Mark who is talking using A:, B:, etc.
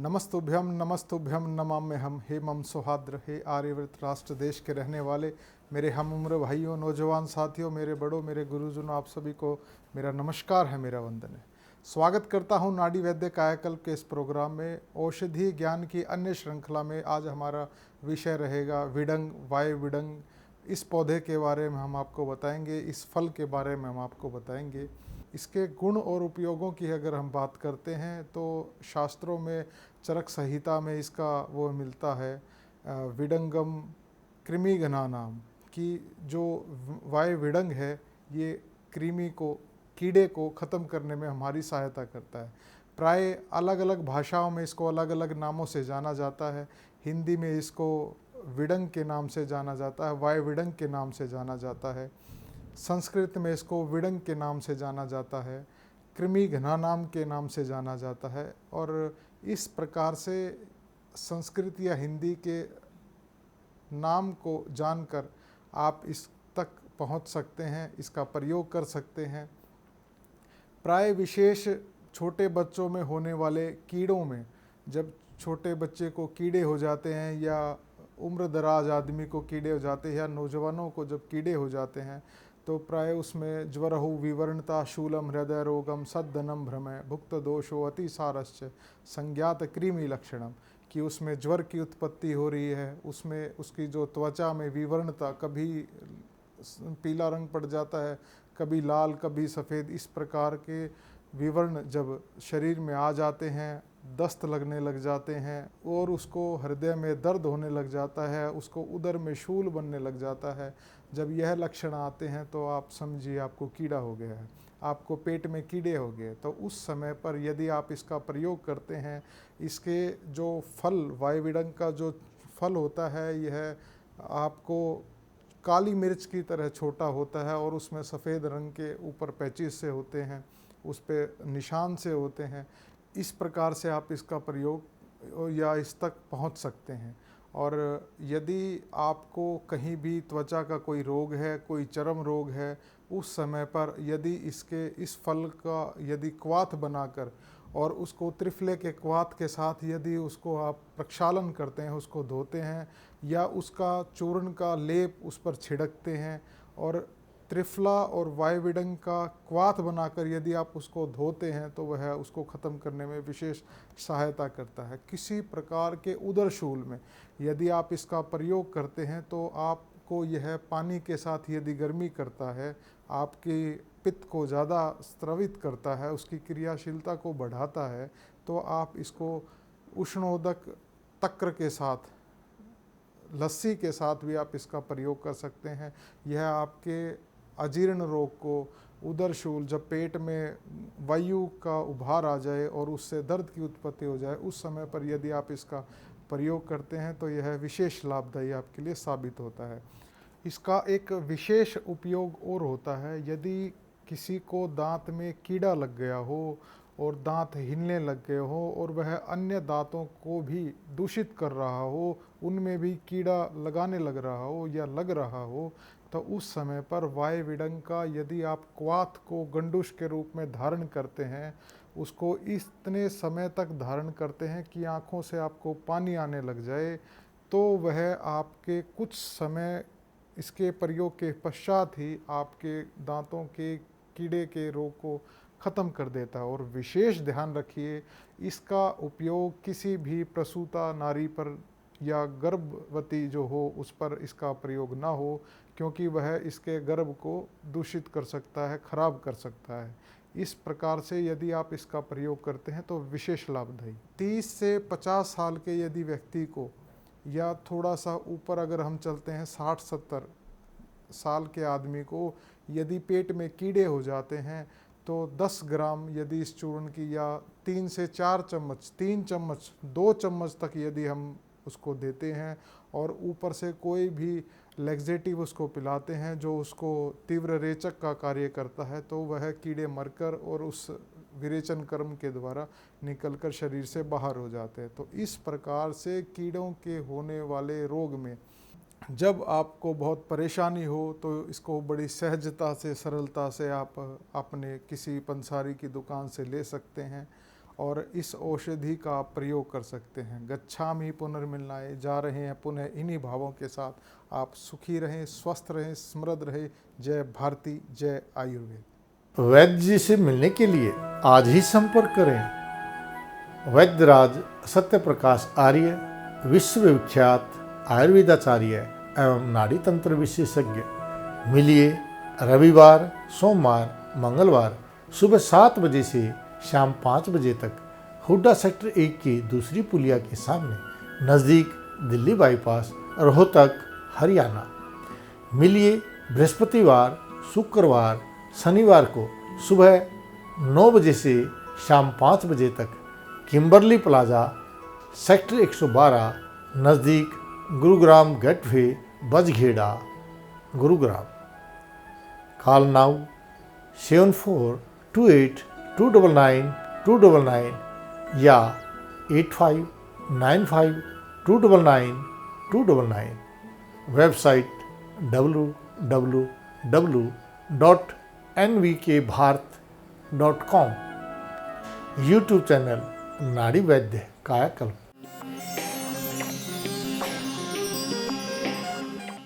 A: नमस्तुभ्यम नमाम्यहम्। हे मम सौहार्द्र, हे आर्यव्रत राष्ट्र देश के रहने वाले मेरे हम उम्र भाइयों, नौजवान साथियों, मेरे बड़ों, मेरे गुरुजनों, आप सभी को मेरा नमस्कार है, मेरा वंदन है। स्वागत करता हूं नाड़ी वैद्य कायाकल्प के इस प्रोग्राम में। औषधि ज्ञान की अन्य श्रृंखला में आज हमारा विषय रहेगा विडंग, वाय विडंग। इस पौधे के बारे में हम आपको बताएंगे, इस फल के बारे में हम आपको बताएंगे। इसके गुण और उपयोगों की अगर हम बात करते हैं तो शास्त्रों में चरक संहिता में इसका वो मिलता है विडंगम कृमिघना नाम कि जो वाय विडंग है ये कृमि को, कीड़े को ख़त्म करने में हमारी सहायता करता है। प्राय अलग अलग भाषाओं में इसको अलग अलग नामों से जाना जाता है। हिंदी में इसको विडंग के नाम से जाना जाता है, वाय विडंग के नाम से जाना जाता है। संस्कृत में इसको विडंग के नाम से जाना जाता है, कृमिघना नाम के नाम से जाना जाता है। और इस प्रकार से संस्कृत या हिंदी के नाम को जानकर आप इस तक पहुंच सकते हैं, इसका प्रयोग कर सकते हैं। प्राय विशेष छोटे बच्चों में होने वाले कीड़ों में, जब छोटे बच्चे को कीड़े हो जाते हैं या उम्र दराज आदमी को कीड़े हो जाते हैं या नौजवानों को जब कीड़े हो जाते हैं तो प्राय उसमें ज्वरहु विवरणता शूलम हृदय रोगम सद्दनम भ्रमय भुक्त दोषो अतिसारश्च संज्ञात कृमि लक्षणम, कि उसमें ज्वर की उत्पत्ति हो रही है, उसमें उसकी जो त्वचा में विवरणता, कभी पीला रंग पड़ जाता है, कभी लाल, कभी सफ़ेद, इस प्रकार के विवरण जब शरीर में आ जाते हैं, दस्त लगने लग जाते हैं और उसको हृदय में दर्द होने लग जाता है, उसको उदर में शूल बनने लग जाता है, जब यह लक्षण आते हैं तो आप समझिए आपको कीड़ा हो गया है, आपको पेट में कीड़े हो गए। तो उस समय पर यदि आप इसका प्रयोग करते हैं, इसके जो फल, वाय विडंग का जो फल होता है यह आपको काली मिर्च की तरह छोटा होता है और उसमें सफ़ेद रंग के ऊपर पैचिस से होते हैं, उस पर निशान से होते हैं। इस प्रकार से आप इसका प्रयोग या इस तक पहुंच सकते हैं। और यदि आपको कहीं भी त्वचा का कोई रोग है, कोई चर्म रोग है, उस समय पर यदि इस फल का यदि क्वाथ बनाकर और उसको त्रिफले के क्वाथ के साथ यदि उसको आप प्रक्षालन करते हैं, उसको धोते हैं या उसका चूर्ण का लेप उस पर छिड़कते हैं और त्रिफला और वाय विडंग का क्वाथ बनाकर यदि आप उसको धोते हैं तो वह उसको ख़त्म करने में विशेष सहायता करता है। किसी प्रकार के उदर शूल में यदि आप इसका प्रयोग करते हैं तो आपको यह पानी के साथ यदि गर्मी करता है, आपकी पित्त को ज़्यादा स्त्रवित करता है, उसकी क्रियाशीलता को बढ़ाता है, तो आप इसको उष्णोदक तक्र के साथ, लस्सी के साथ भी आप इसका प्रयोग कर सकते हैं। यह आपके अजीर्ण रोग को, उदर शूल, जब पेट में वायु का उभार आ जाए और उससे दर्द की उत्पत्ति हो जाए, उस समय पर यदि आप इसका प्रयोग करते हैं तो यह विशेष लाभदायी आपके लिए साबित होता है। इसका एक विशेष उपयोग और होता है, यदि किसी को दांत में कीड़ा लग गया हो और दांत हिलने लग गए हो और वह अन्य दांतों को भी दूषित कर रहा हो, उनमें भी कीड़ा लगाने लग रहा हो या लग रहा हो, तो उस समय पर वाय विडंग का यदि आप क्वाथ को गंडूश के रूप में धारण करते हैं, उसको इतने समय तक धारण करते हैं कि आँखों से आपको पानी आने लग जाए, तो वह आपके कुछ समय इसके प्रयोग के पश्चात ही आपके दांतों के कीड़े के रोग को ख़त्म कर देता है। और विशेष ध्यान रखिए, इसका उपयोग किसी भी प्रसूता नारी पर या गर्भवती जो हो उस पर इसका प्रयोग ना हो, क्योंकि वह इसके गर्भ को दूषित कर सकता है, खराब कर सकता है। इस प्रकार से यदि आप इसका प्रयोग करते हैं तो विशेष लाभदायी। 30 से 50 साल के यदि व्यक्ति को, या थोड़ा सा ऊपर अगर हम चलते हैं 60-70 साल के आदमी को, यदि पेट में कीड़े हो जाते हैं तो 10 ग्राम यदि इस चूर्ण की, या 3 से 4 चम्मच, 3 चम्मच, 2 चम्मच तक यदि हम उसको देते हैं और ऊपर से कोई भी लैक्सेटिव उसको पिलाते हैं जो उसको तीव्र रेचक का कार्य करता है, तो वह कीड़े मरकर और उस विरेचन कर्म के द्वारा निकलकर शरीर से बाहर हो जाते हैं। तो इस प्रकार से कीड़ों के होने वाले रोग में जब आपको बहुत परेशानी हो तो इसको बड़ी सहजता से, सरलता से आप अपने किसी पंसारी की दुकान से ले सकते हैं और इस औषधि का प्रयोग कर सकते हैं। गच्छामि पुनर्मिलनाय, जा रहे हैं पुनः इन्हीं भावों के साथ। आप सुखी रहें, स्वस्थ रहें, समृद्ध रहें। जय भारती, जय आयुर्वेद।
B: वैद्य जी से मिलने के लिए आज ही संपर्क करें। वैद्यराज सत्य प्रकाश आर्य, विश्वविख्यात आयुर्वेदाचार्य एवं नाड़ी तंत्र विशेषज्ञ। मिलिए रविवार, सोमवार, मंगलवार सुबह 7 बजे से शाम 5 बजे तक हुड्डा सेक्टर 1 की दूसरी पुलिया के सामने, नज़दीक दिल्ली बाईपास, रोहतक, हरियाणा। मिलिए बृहस्पतिवार, शुक्रवार, शनिवार को सुबह 9 बजे से शाम 5 बजे तक किम्बरली प्लाजा, सेक्टर 112, नज़दीक Gurugram gateway, Bajghera, Gurugram. Call now 7428299299 या 8595299299। Website www.nvkbharat.com। यूट्यूब चैनल नाड़ी वैद्य कायाकल्प।